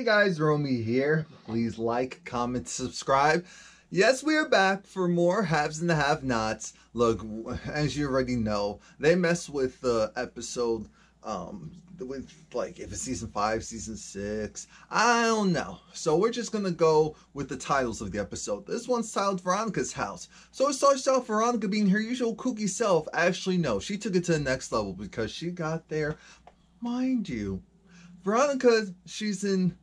Hey guys, Romie here. Please like, comment, subscribe. Yes, we are back for more haves and the have-nots. Look, as you already know, they mess with the episode, with like if it's season 5, season 6, I don't know. So we're just gonna go with the titles of the episode. This one's titled Veronica's House. So it starts off Veronica being her usual kooky self. Actually, no, she took it to the next level because she got there, mind you. Veronica, she's in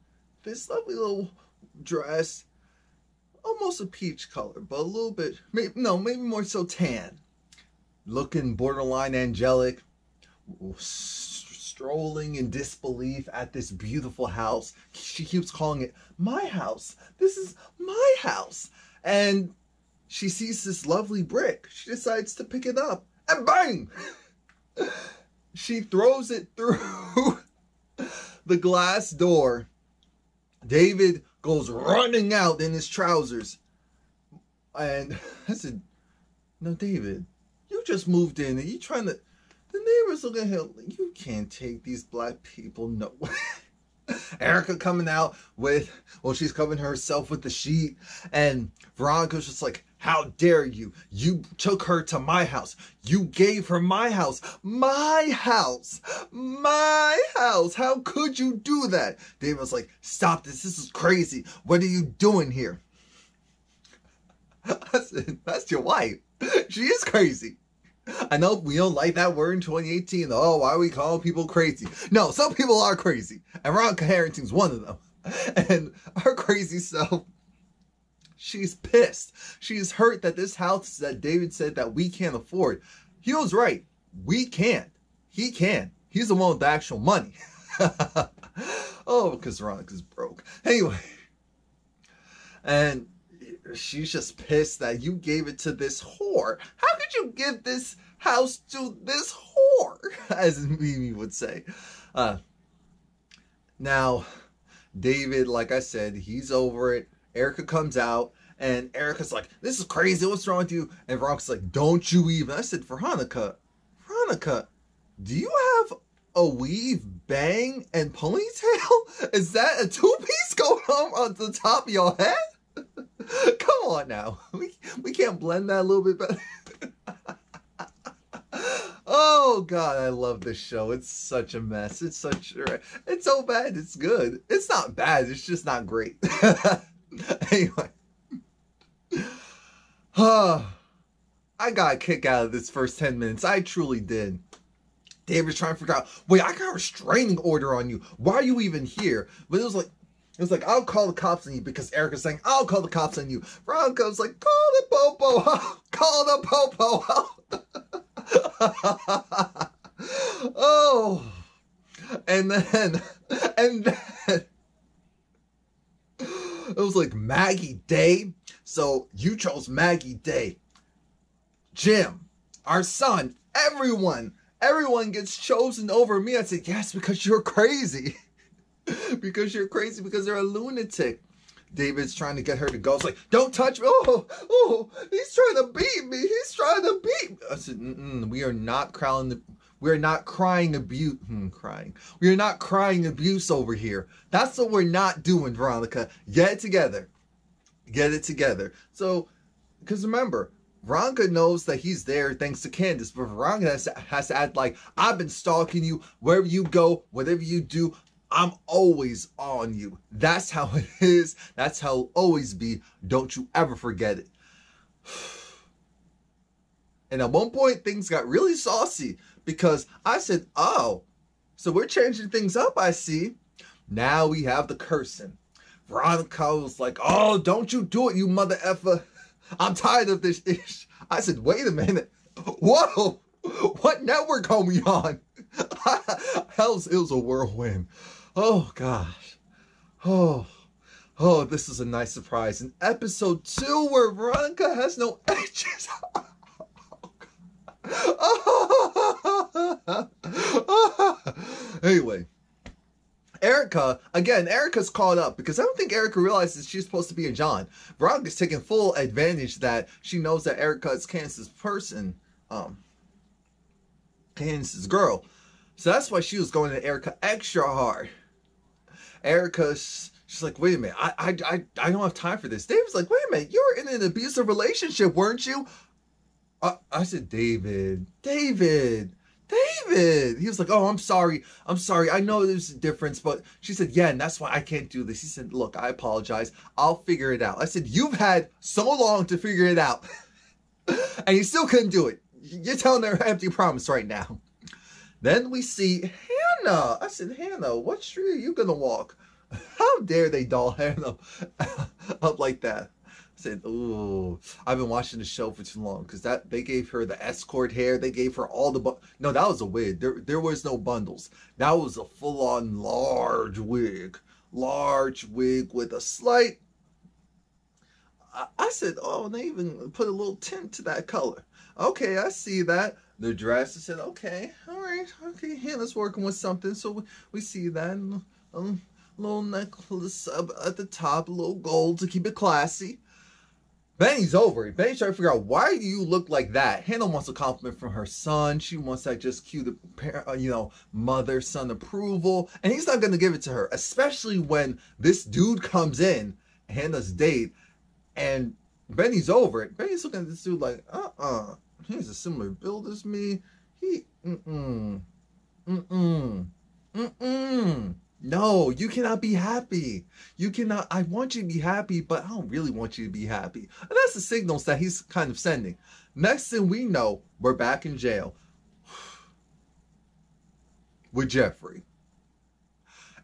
this lovely little dress, almost a peach color, but a little bit, maybe more so tan. Looking borderline angelic, strolling in disbelief at this beautiful house. She keeps calling it my house. This is my house. And she sees this lovely brick. She decides to pick it up, and bang! She throws it through the glass door. David goes running out in his trousers. And I said, no, David, you just moved in and you trying to... The neighbors look at him, you can't take these black people, no way. Erica coming out with, well, she's covering herself with the sheet. And Veronica's just like, how dare you? You took her to my house. You gave her my house. My house. My house. How could you do that? David was like, stop this. This is crazy. What are you doing here? I said, that's your wife. She is crazy. I know we don't like that word in 2018. Oh, why are we calling people crazy? No, some people are crazy. And Veronica Harrington's one of them. And her crazy self, she's pissed. She's hurt that this house that David said that we can't afford. He was right. We can't. He can. He's the one with the actual money. Oh, because Veronica's broke. Anyway. And she's just pissed that you gave it to this whore. How could you give this house to this whore? As Mimi would say. Now, David, like I said, he's over it. Erica comes out. And Erica's like, this is crazy. What's wrong with you? And Veronica's like, don't you even. I said, Veronica, do you have a weave, bang, and ponytail? Is that a two-piece going on the top of your head? Come on now. We can't blend that a little bit better. Oh God, I love this show. It's such a mess. It's so bad it's good. It's not bad, it's just not great. Anyway. I got a kick out of this first 10 minutes. I truly did. David's trying to figure out, wait, I got a restraining order on you. Why are you even here? But it was like, I'll call the cops on you, because Erica's saying, I'll call the cops on you. Veronica was like, call the popo out. Call the popo out. Oh. And then it was like Maggie Day. So you chose Maggie Day. Jim, our son, everyone gets chosen over me. I said, yes, because you're crazy. Because you're crazy, because they're a lunatic. David's trying to get her to go. It's like, don't touch me. Oh, he's trying to beat me. He's trying to beat me. I said, we are not crying. We're not crying abuse. We are not crying abuse over here. That's what we're not doing, Veronica. Get it together. Get it together. So, because remember, Veronica knows that he's there thanks to Candace, but Veronica has to act like, I've been stalking you. Wherever you go, whatever you do, I'm always on you. That's how it is. That's how it'll always be. Don't you ever forget it. And at one point, things got really saucy because I said, oh, so we're changing things up, I see. Now we have the cursing. Veronica was like, oh, don't you do it, you mother effer. I'm tired of this ish. I said, wait a minute. Whoa, what network are we on? It was a whirlwind. Oh, gosh. Oh, this is a nice surprise. In episode 2, where Veronica has no edges. Anyway. Erica's caught up because I don't think Erica realizes she's supposed to be a John. Veronica's taking full advantage that she knows that Erica is Candace's person. Candace's girl. So that's why she was going to Erica extra hard. Erica, she's like, wait a minute, I don't have time for this. David's like, wait a minute, you were in an abusive relationship, weren't you? I said, David. He was like, oh, I'm sorry. I know there's a difference, but she said, yeah, and that's why I can't do this. He said, look, I apologize. I'll figure it out. I said, you've had so long to figure it out, and you still couldn't do it. You're telling her empty promise right now. Then we see Hannah. I said, Hannah, what street are you going to walk? How dare they doll Hannah up like that? I said, ooh, I've been watching the show for too long, because they gave her the escort hair. They gave her all the no, that was a wig. There was no bundles. That was a full-on large wig with a slight. I said, oh, they even put a little tint to that color. Okay, I see that. The dress. I said, okay, all right, okay. Hannah's working with something, so we see that. Little necklace at the top, a little gold to keep it classy. Benny's over it. Benny's trying to figure out, why do you look like that? Hannah wants a compliment from her son. She wants that just cute, mother-son approval. And he's not going to give it to her, especially when this dude comes in, Hannah's date, and Benny's over it. Benny's looking at this dude like, he's a similar build as me. No, you cannot be happy. You cannot. I want you to be happy, but I don't really want you to be happy. And that's the signals that he's kind of sending. Next thing we know, we're back in jail with Jeffrey.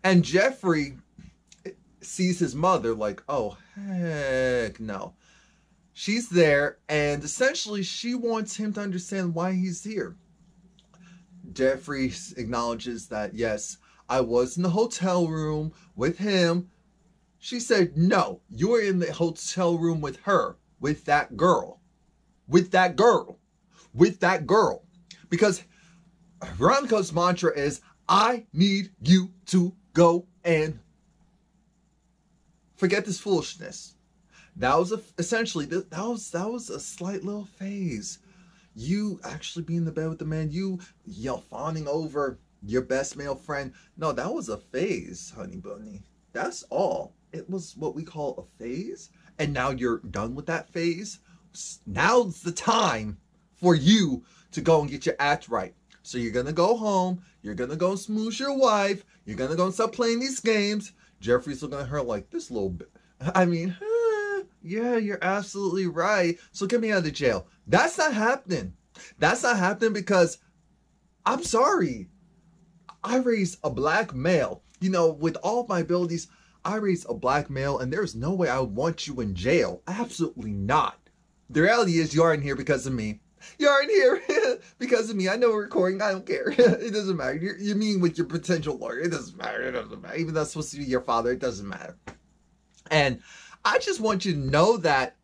And Jeffrey sees his mother like, oh, heck no. She's there, and essentially she wants him to understand why he's here. Jeffrey acknowledges that, yes, I was in the hotel room with him. She said, no, you were in the hotel room with her, with that girl. Because Veronica's mantra is, I need you to go and forget this foolishness. That was essentially, that was a slight little phase. You actually being in the bed with the man, you fawning over your best male friend. No, that was a phase, honey bunny. That's all. It was what we call a phase. And now you're done with that phase. Now's the time for you to go and get your act right. So you're going to go home. You're going to go and smoosh your wife. You're going to go and stop playing these games. Jeffrey's looking at her like, this little bit. I mean, yeah, you're absolutely right. So get me out of jail. That's not happening. That's not happening because, I'm sorry, I raised a black male. With all of my abilities, I raised a black male, and there's no way I would want you in jail. Absolutely not. The reality is you are in here because of me. You are in here because of me. I know we're recording. I don't care. It doesn't matter. You mean with your potential lawyer. It doesn't matter. Even though that's supposed to be your father, it doesn't matter. And I just want you to know that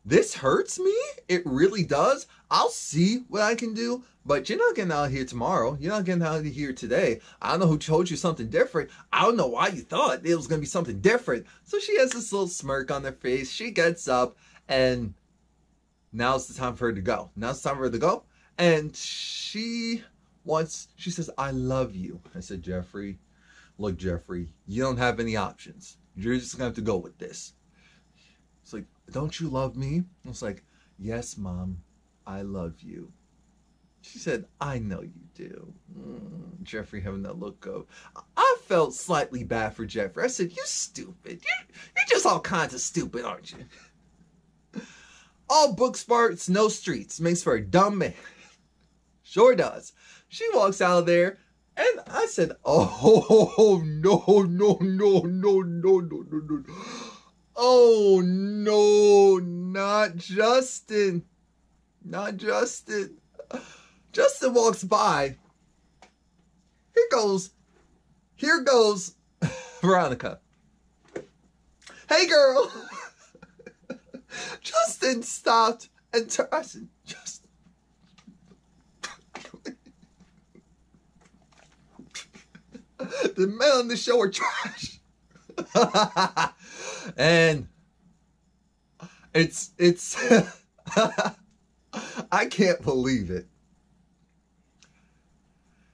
this hurts me. It really does. I'll see what I can do, but you're not getting out of here tomorrow. You're not getting out of here today. I don't know who told you something different. I don't know why you thought it was going to be something different. So she has this little smirk on her face. She gets up, and now's the time for her to go. And she says, I love you. I said, Jeffrey, look, Jeffrey, you don't have any options. You're just going to have to go with this. It's like, don't you love me? I was like, yes, Mom, I love you. She said, I know you do. Jeffrey having that look of, I felt slightly bad for Jeffrey. I said, you stupid. You're just all kinds of stupid, aren't you? All book smarts, no streets. Makes for a dumb man. Sure does. She walks out of there, and I said, oh, no. Oh, no, not Justin. Not Justin. Justin walks by. Here goes Veronica. Hey, girl. Justin stopped and turned. I said, Justin. The men on the show are trash. And it's I can't believe it.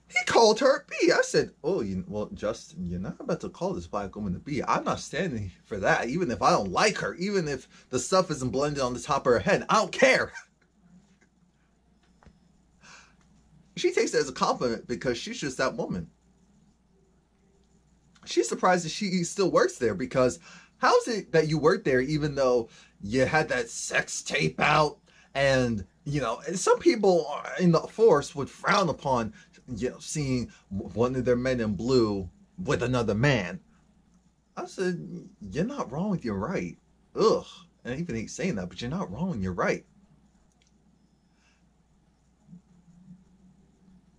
He called her B. I said, oh, well, Justin, you're not about to call this black woman a B. I'm not standing for that, even if I don't like her, even if the stuff isn't blended on the top of her head. I don't care. She takes it as a compliment because she's just that woman. She's surprised that she still works there, because how's it that you work there even though you had that sex tape out? And, you know, some people in the force would frown upon, you know, seeing one of their men in blue with another man. I said, you're not wrong, you're right. Ugh. And I even hate saying that, but you're not wrong, you're right.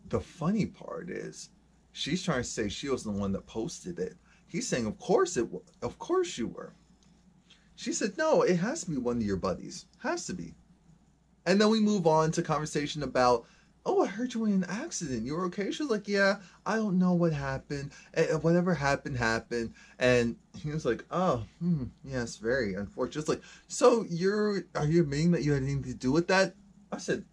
The funny part is, she's trying to say she was the one that posted it. He's saying, of course you were. She said, no, it has to be one of your buddies. Has to be. And then we move on to conversation about, oh, I heard you in an accident. You were okay? She was like, yeah, I don't know what happened. Whatever happened, happened. And he was like, oh, yes, very unfortunate. It's like, so are you admitting that you had anything to do with that? I said,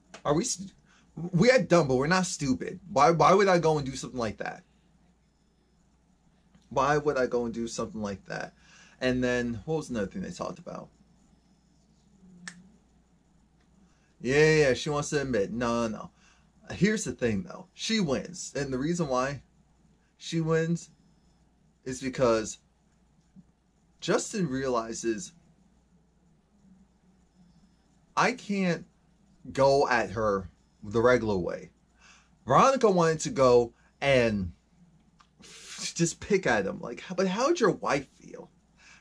we are dumb, but we're not stupid. Why would I go and do something like that? Why would I go and do something like that? And then, what was another thing they talked about? Yeah, she wants to admit. No. Here's the thing, though. She wins. And the reason why she wins is because Justin realizes, I can't go at her the regular way. Veronica wanted to go and just pick at him. Like, but how would your wife feel?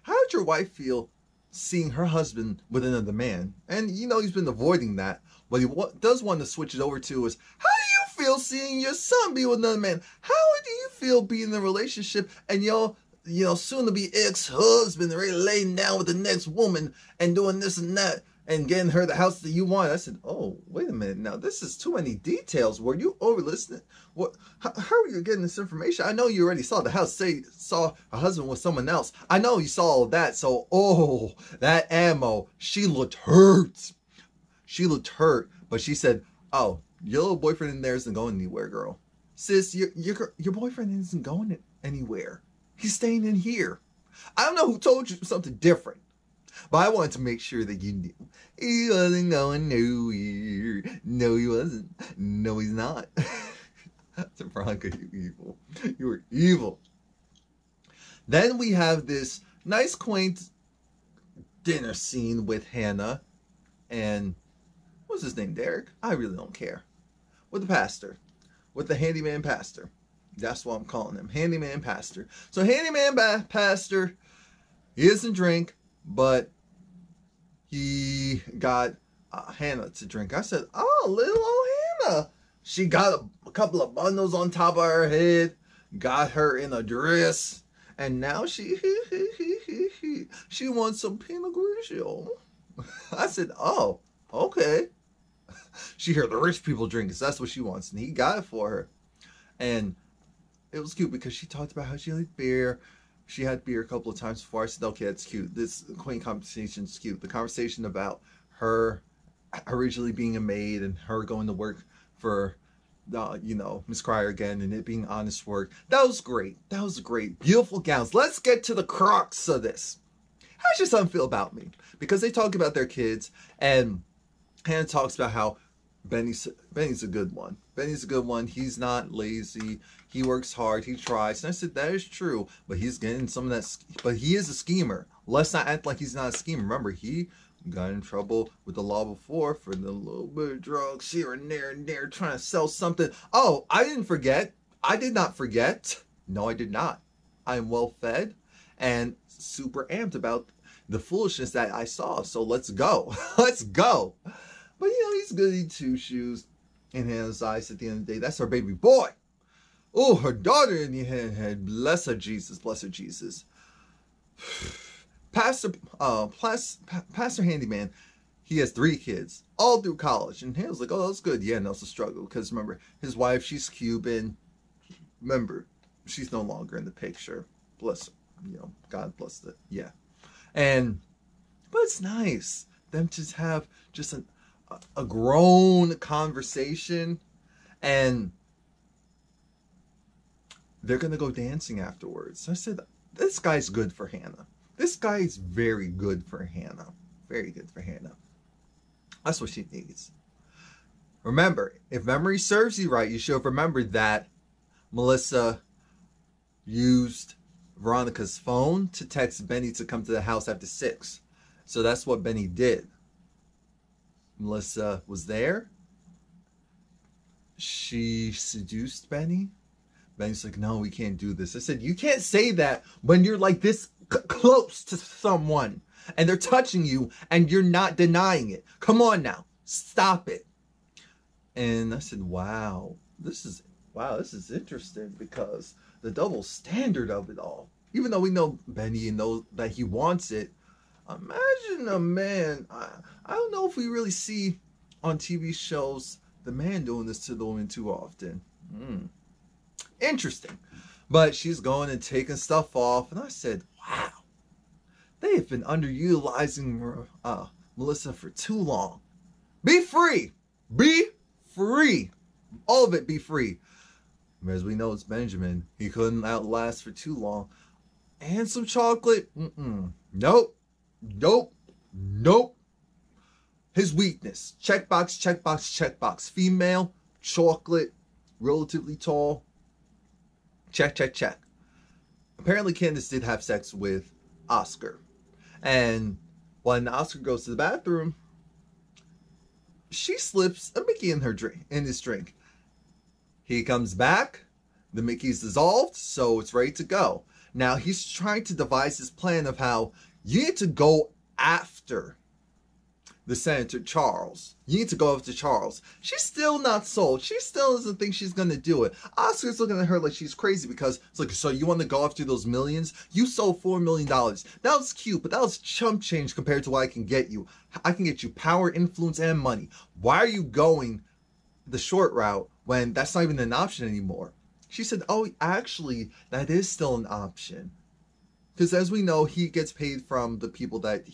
How would your wife feel seeing her husband with another man? And you know he's been avoiding that. What he does want to switch it over to is, how do you feel seeing your son be with another man? How do you feel being in a relationship and your, you know, soon to be ex-husband already laying down with the next woman and doing this and that and getting her the house that you want? I said, oh, wait a minute. Now, this is too many details. Were you over-listening? What? How are you getting this information? I know you already saw the house, saw her husband with someone else. I know you saw all that. So, oh, that ammo, she looked hurt. She looked hurt. But she said, oh, your little boyfriend in there isn't going anywhere, girl. Sis, your boyfriend isn't going anywhere. He's staying in here. I don't know who told you something different. But I wanted to make sure that you knew. He wasn't going nowhere. No, he wasn't. No, he's not. Veronica, you evil. You were evil. Then we have this nice, quaint dinner scene with Hannah and, what's his name, Derek? I really don't care. With the pastor. With the handyman pastor. That's what I'm calling him. Handyman pastor. So handyman pastor, he doesn't drink, but he got Hannah to drink. I said, oh, little old Hannah. She got a couple of bundles on top of her head, got her in a dress, and now she wants some Pinot Grigio. I said, oh, okay. She heard the rich people drink, because that's what she wants, and he got it for her. And it was cute because she talked about how she liked beer. She had beer a couple of times before. I said, okay, that's cute. This quaint conversation is cute. The conversation about her originally being a maid and her going to work for, you know, Miss Cryer again, and it being honest work. That was great. That was great. Beautiful gowns. Let's get to the crux of this. How's your son feel about me? Because they talk about their kids, and Hannah talks about how Benny's a good one. Benny's a good one. He's not lazy. He works hard. He tries. And I said, that is true. But he's getting some of that. But he is a schemer. Let's not act like he's not a schemer. Remember, he got in trouble with the law before for the little bit of drugs here and there, trying to sell something. Oh, I didn't forget. I did not forget. No, I did not. I am well fed and super amped about the foolishness that I saw. So let's go. Let's go. But, you know, he's goody two shoes in Hannah's eyes at the end of the day. That's her baby boy. Oh, her daughter in the head. Bless her, Jesus. Bless her, Jesus. Pastor Handyman, he has 3 kids, all through college. And Hannah's like, oh, that's good. Yeah, no, it's a struggle. Because remember, his wife, she's Cuban. Remember, she's no longer in the picture. Bless her. You know, God bless the, yeah. But it's nice them to have just a grown conversation. And they're going to go dancing afterwards. So I said, this guy's good for Hannah. This guy is very good for Hannah. Very good for Hannah. That's what she needs. Remember, if memory serves you right, you should have remembered that Melissa used Veronica's phone to text Benny to come to the house after 6. So that's what Benny did. Melissa was there. She seduced Benny. Benny's like, no, we can't do this. I said, you can't say that when you're like this close to someone and they're touching you and you're not denying it. Come on now. Stop it. And I said, wow, this is interesting, because the double standard of it all. Even though we know Benny and know that he wants it, imagine a man. I don't know if we really see on TV shows the man doing this to the woman too often. Interesting. But she's going and taking stuff off, and I said, wow, they have been underutilizing Melissa for too long. Be free. Be free. All of it be free. As we know, it's Benjamin. He couldn't outlast for too long. And some chocolate. Nope. Nope. Nope. His weakness. Checkbox, checkbox, checkbox. Female, chocolate, relatively tall. Check, check, check. Apparently, Candace did have sex with Oscar. And when Oscar goes to the bathroom, she slips a Mickey in his drink. He comes back, the Mickey's dissolved, so it's ready to go. Now he's trying to devise his plan of how you need to go after the Senator Charles. You need to go after Charles. She's still not sold. She still doesn't think she's going to do it. Oscar's looking at her like she's crazy, because it's like, so you want to go after those millions? You sold $4 million. That was cute, but that was chump change compared to what I can get you. I can get you power, influence, and money. Why are you going the short route when that's not even an option anymore? She said, oh, actually, that is still an option. Because as we know, he gets paid from the people that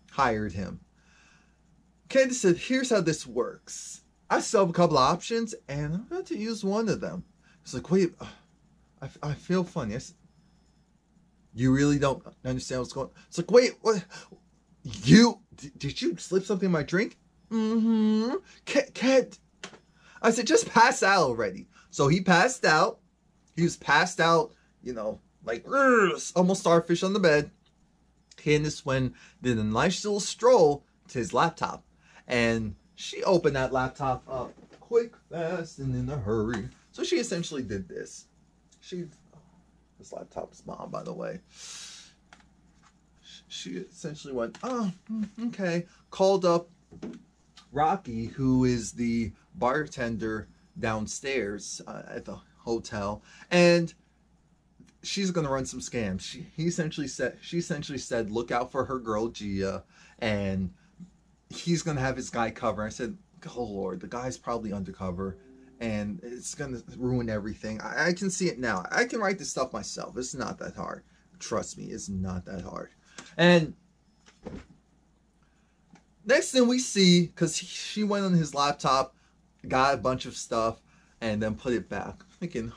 hired him. Candace said, here's how this works. I still have a couple of options, and I'm going to use one of them. It's like, wait, I feel funny. I said, you really don't understand what's going on? It's like, wait, what? Did you slip something in my drink? Can't. I said, just pass out already. So he passed out. He was passed out, like almost starfish on the bed. Candace did a nice little stroll to his laptop. And she opened that laptop up quick, fast, and in a hurry. So she essentially did this. This laptop is mom, by the way. She essentially went, oh, okay. Called up Rocky, who is the bartender downstairs at the hotel, and she's gonna run some scams. She essentially said, look out for her girl Gia, and he's gonna have his guy cover. I said, oh Lord, the guy's probably undercover, and it's gonna ruin everything. I can see it now. I can write this stuff myself. It's not that hard. Trust me, it's not that hard. And next thing we see, because she went on his laptop, got a bunch of stuff, and then put it back. Thinking,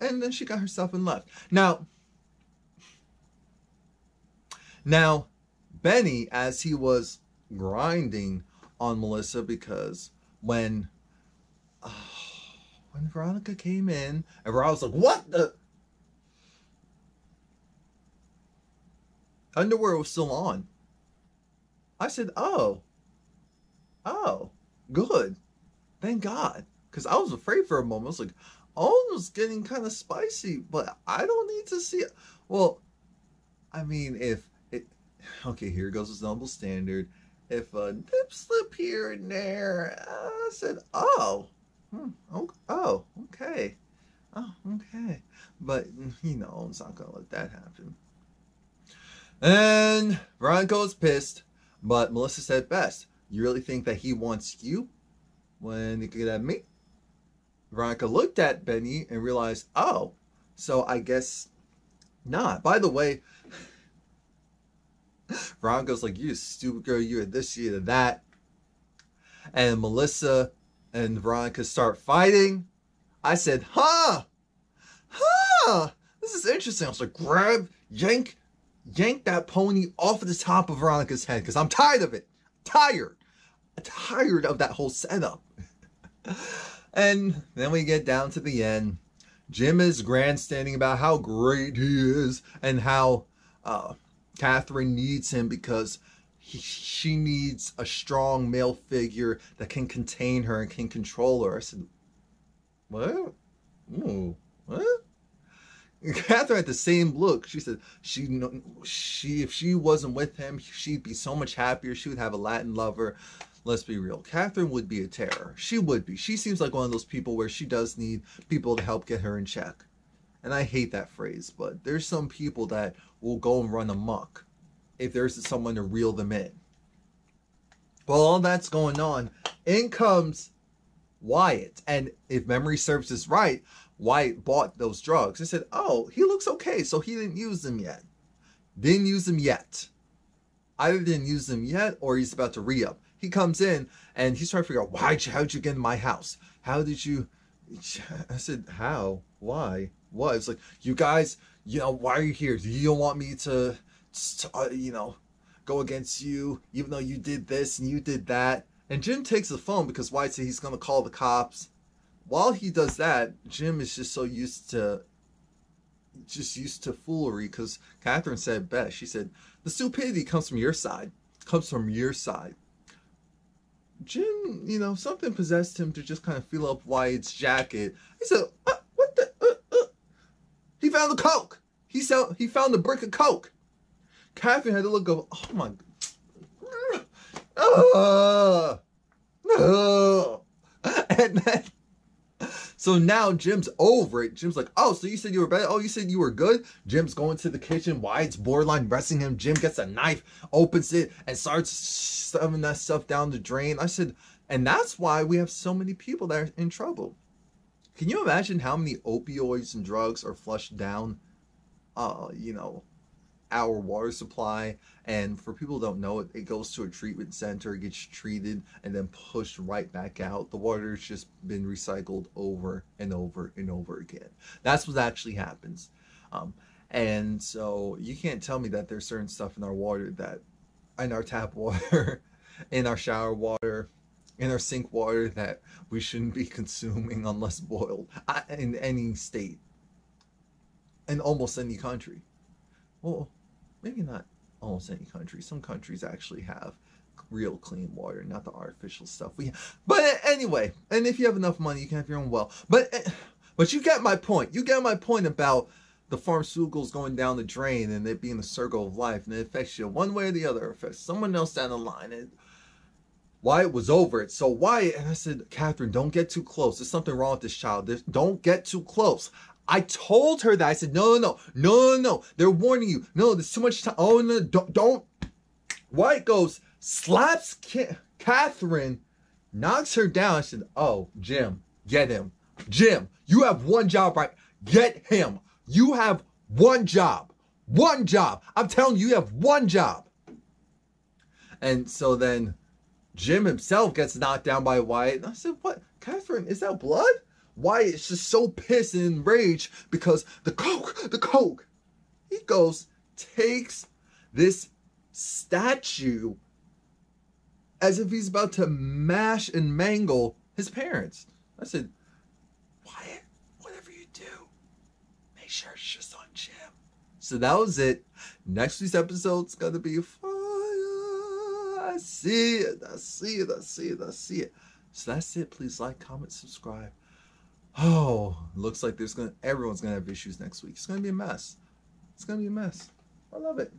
and then she got herself and left. Now, Benny, as he was grinding on Melissa, because when Veronica came in, and Veronica was like, what the? Underwear was still on. I said, oh, good. Thank God. Because I was afraid for a moment. I was like, oh, it was getting kind of spicy, but I don't need to see it. Well, I mean, okay, here goes this double standard. If a nip slip here and there, I said, okay. Oh, okay. But, it's not going to let that happen. And Veronica was pissed, but Melissa said best. You really think that he wants you when he could have me? Veronica looked at Benny and realized, oh, so I guess not. By the way, Veronica's like, you stupid girl, you're this, you're that. And Melissa and Veronica start fighting. I said, this is interesting. I was like, yank that pony off of the top of Veronica's head, because I'm tired of it. Tired of that whole setup. And then we get down to the end. Jim is grandstanding about how great he is and how Catherine needs him because she needs a strong male figure that can contain her and can control her. I said, what? Ooh, what? Catherine had the same look. She said if she wasn't with him, she'd be so much happier. She would have a Latin lover. Let's be real. Catherine would be a terror. She would be. She seems like one of those people where she does need people to help get her in check. And I hate that phrase, but there's some people that will go and run amok if there's someone to reel them in. While all that's going on, in comes Wyatt. And if memory serves us right, Wyatt bought those drugs. I said, oh, he looks okay, so he didn't use them yet. Didn't use them yet. Either didn't use them yet or he's about to re-up. He comes in and he's trying to figure out, how'd you get in my house? How did you... I said, how? Why? What? It's like, you guys, why are you here? You don't want me to go against you, even though you did this and you did that. And Jim takes the phone because Wyatt said he's going to call the cops. While he does that, Jim is just so used to foolery, because Catherine said best. She said, the stupidity comes from your side. Comes from your side. Jim, something possessed him to just kind of feel up Wyatt's jacket. He said, what the? He found the coke. He found the brick of coke. Catherine had to look go, oh my God. And then, so now Jim's over it. Jim's like, oh, so you said you were better? Oh, you said you were good? Jim's going to the kitchen. Wyatt's borderline wrestling him. Jim gets a knife, opens it, and starts shoving that stuff down the drain. I said, and that's why we have so many people that are in trouble. Can you imagine how many opioids and drugs are flushed down, our water supply? And for people who don't know it, it goes to a treatment center, gets treated, and then pushed right back out. The water's just been recycled over and over and over again. That's what actually happens. And so you can't tell me that there's certain stuff in our water in our tap water, in our shower water, in our sink water that we shouldn't be consuming unless boiled in any state, in almost any country. Well, maybe not almost any country. Some countries actually have real clean water, not the artificial stuff but anyway, and if you have enough money, you can have your own well. But you get my point. You get my point about the pharmaceuticals going down the drain and it being a circle of life, and it affects you one way or the other. It affects someone else down the line. And Wyatt was over it. So Wyatt, and I said, Catherine, don't get too close. There's something wrong with this child. Don't get too close. I told her that. I said, no. They're warning you. No, there's too much time. Oh, no, don't. Wyatt goes, slaps Catherine, knocks her down. I said, oh, Jim, get him. Jim, you have one job, right? Get him. You have one job. One job. I'm telling you, you have one job. And so then Jim himself gets knocked down by Wyatt. And I said, what? Catherine, is that blood? Wyatt's just so pissed and enraged because the coke. He goes, takes this statue as if he's about to mash and mangle his parents. I said, Wyatt, whatever you do, make sure it's just on Jim. So that was it. Next week's episode's gonna be fire. I see it. So that's it. Please like, comment, subscribe. Oh, looks like everyone's gonna have issues next week. It's gonna be a mess. I love it.